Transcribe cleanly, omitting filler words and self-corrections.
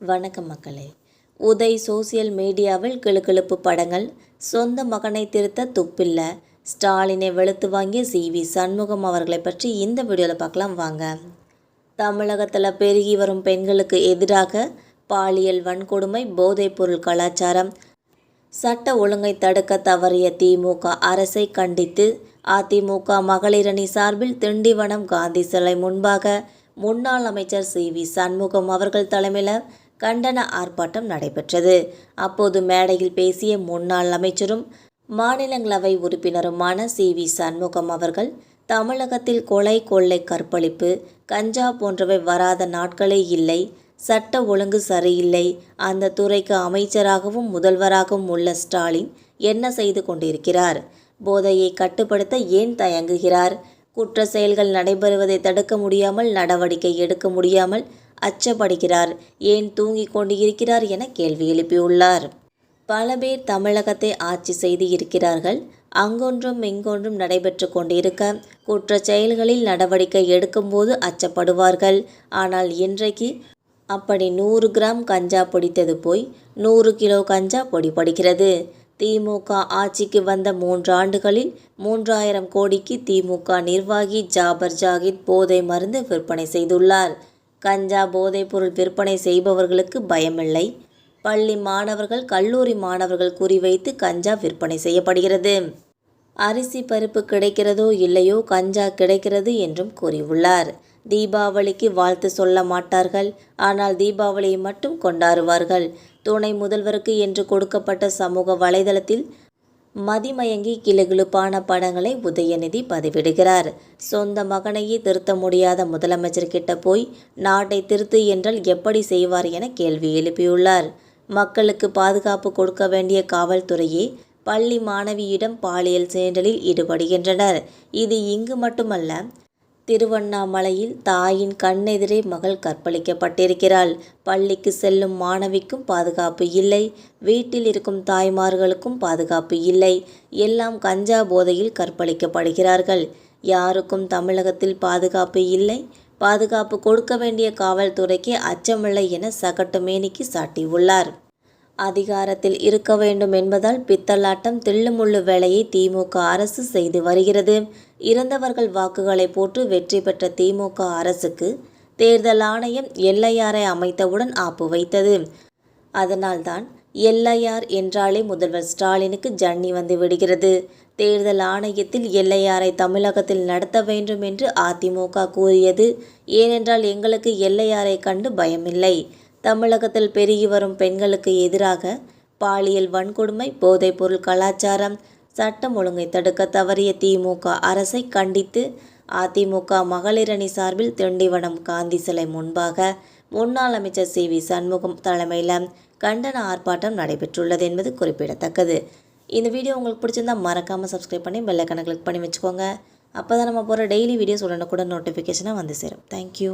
வணக்கம் மக்களே. உதய் சோசியல் மீடியாவில் கிளுகிளுப்பு படங்கள். சொந்த மகனை திருத்த துப்பில்ல, ஸ்டாலினை வெளுத்து வாங்கிய CV சண்முகம் அவர்களை பற்றி இந்த வீடியோவில் பார்க்கலாம் வாங்க. தமிழகத்தில் பெருகி வரும் பெண்களுக்கு எதிராக பாலியல் வன்கொடுமை, போதைப்பொருள் கலாச்சாரம், சட்ட ஒழுங்கை தடுக்க தவறிய திமுக அரசை கண்டித்து அதிமுக மகளிரணி சார்பில் திண்டிவனம் காந்தி சிலை முன்பாக முன்னாள் அமைச்சர் CV சண்முகம் அவர்கள் தலைமையில் கண்டன ஆர்ப்பாட்டம் நடைபெற்றது. அப்போது மேடையில் பேசிய முன்னாள் அமைச்சரும் மாநிலங்களவை உறுப்பினருமான CV சண்முகம் அவர்கள், தமிழகத்தில் கொலை, கொள்ளை, கற்பழிப்பு, கஞ்சா போன்றவை வராத நாட்களே இல்லை. சட்ட ஒழுங்கு சரியில்லை. அந்த துறைக்கு அமைச்சராகவும் முதல்வராகவும் உள்ள ஸ்டாலின் என்ன செய்து கொண்டிருக்கிறார்? போதையை கட்டுப்படுத்த ஏன் தயங்குகிறார்? குற்ற செயல்கள் நடைபெறுவதை தடுக்க முடியாமல், நடவடிக்கை எடுக்க முடியாமல் அச்சப்படுகிறார். ஏன் தூங்கிக் கொண்டு இருக்கிறார் என கேள்வி எழுப்பியுள்ளார். பல பேர் தமிழகத்தை ஆட்சி செய்து இருக்கிறார்கள். அங்கொன்றும் இங்கொன்றும் நடைபெற்று கொண்டிருக்க குற்ற செயல்களில் நடவடிக்கை எடுக்கும்போது அச்சப்படுவார்கள். ஆனால் இன்றைக்கு அப்படி 100 கிராம் கஞ்சா பிடித்தது போய் 100 கிலோ கஞ்சா பொடிபடுகிறது. திமுக ஆட்சிக்கு வந்த 3 ஆண்டுகளில் 3000 கோடிக்கு திமுக நிர்வாகி ஜாபர் ஜாகித் போதை மருந்து விற்பனை செய்துள்ளார். கஞ்சா போதைப்பொருள் விற்பனை செய்பவர்களுக்கு பயமில்லை. பள்ளி மாணவர்கள், கல்லூரி மாணவர்கள் குறிவைத்து கஞ்சா விற்பனை செய்யப்படுகிறது. அரிசி பருப்பு கிடைக்கிறதோ இல்லையோ கஞ்சா கிடைக்கிறது என்றும் கூறியுள்ளார். தீபாவளிக்கு வாழ்த்து சொல்ல மாட்டார்கள், ஆனால் தீபாவளியை மட்டும் கொண்டாடுவார்கள். துணை முதல்வருக்கு என்று கொடுக்கப்பட்ட சமூக வலைதளத்தில் மதிமயங்கி கிளுகிளுப்பான படங்களை உதயநிதி பதிவிடுகிறார். சொந்த மகனையே திருத்த முடியாத முதலமைச்சர் கிட்ட போய் நாட்டை திருத்து என்றால் எப்படி செய்வார் என கேள்வி எழுப்பியுள்ளார். மக்களுக்கு பாதுகாப்பு கொடுக்க வேண்டிய காவல்துறையே பள்ளி மாணவியிடம் பாலியல் சேண்டலில் ஈடுபடுகின்றனர். இது இங்கு மட்டுமல்ல, திருவண்ணாமலையில் தாயின் கண்ணெதிரே மகள் கற்பழிக்கப்பட்டிருக்கிறாள். பள்ளிக்கு செல்லும் மாணவிக்கும் பாதுகாப்பு இல்லை. வீட்டில் இருக்கும் தாய்மார்களுக்கும் பாதுகாப்பு இல்லை. எல்லாம் கஞ்சா போதையில் கற்பழிக்கப்படுகிறார்கள். யாருக்கும் தமிழகத்தில் பாதுகாப்பு இல்லை. பாதுகாப்பு கொடுக்க வேண்டிய காவல்துறைக்கு அச்சமில்லை என சகட்டு மேனிக்கு சாட்டியுள்ளார். அதிகாரத்தில் இருக்க வேண்டும் என்பதால் பித்தலாட்டம், தில்லுமுள்ளு வேலையை திமுக அரசு செய்து வருகிறது. இறந்தவர்கள் வாக்குகளை போட்டு வெற்றி பெற்ற திமுக அரசுக்கு தேர்தல் ஆணையம் எல்லையாரை அமைத்தவுடன் ஆப்பு வைத்தது. அதனால்தான் எல்லையார் என்றாலே முதல்வர் ஸ்டாலினுக்கு ஜன்னி வந்து விடுகிறது. தேர்தல் ஆணையத்தில் எல்லையாரை தமிழகத்தில் நடத்த வேண்டும் என்று அதிமுக கூறியது. ஏனென்றால் எங்களுக்கு எல்லையாரை கண்டு பயமில்லை. தமிழகத்தில் பெருகி வரும் பெண்களுக்கு எதிராக பாலியல் வன்கொடுமை, போதைப்பொருள் கலாச்சாரம், சட்டம் ஒழுங்கை தடுக்க தவறிய திமுக அரசை கண்டித்து அதிமுக மகளிரணி சார்பில் திண்டிவனம் காந்தி சிலை முன்பாக முன்னாள் அமைச்சர் CV சண்முகம் தலைமையில் கண்டன ஆர்ப்பாட்டம் நடைபெற்றுள்ளது என்பது குறிப்பிடத்தக்கது. இந்த வீடியோ உங்களுக்கு பிடிச்சிருந்தா மறக்காமல் சப்ஸ்கிரைப் பண்ணி பெல் ஐகானை கிளிக் பண்ணி வச்சுக்கோங்க. அப்போ தான் நம்ம போகிற டெய்லி வீடியோஸ் உடனுக்குடன் நோட்டிஃபிகேஷனாக வந்து சேரும். தேங்க்யூ.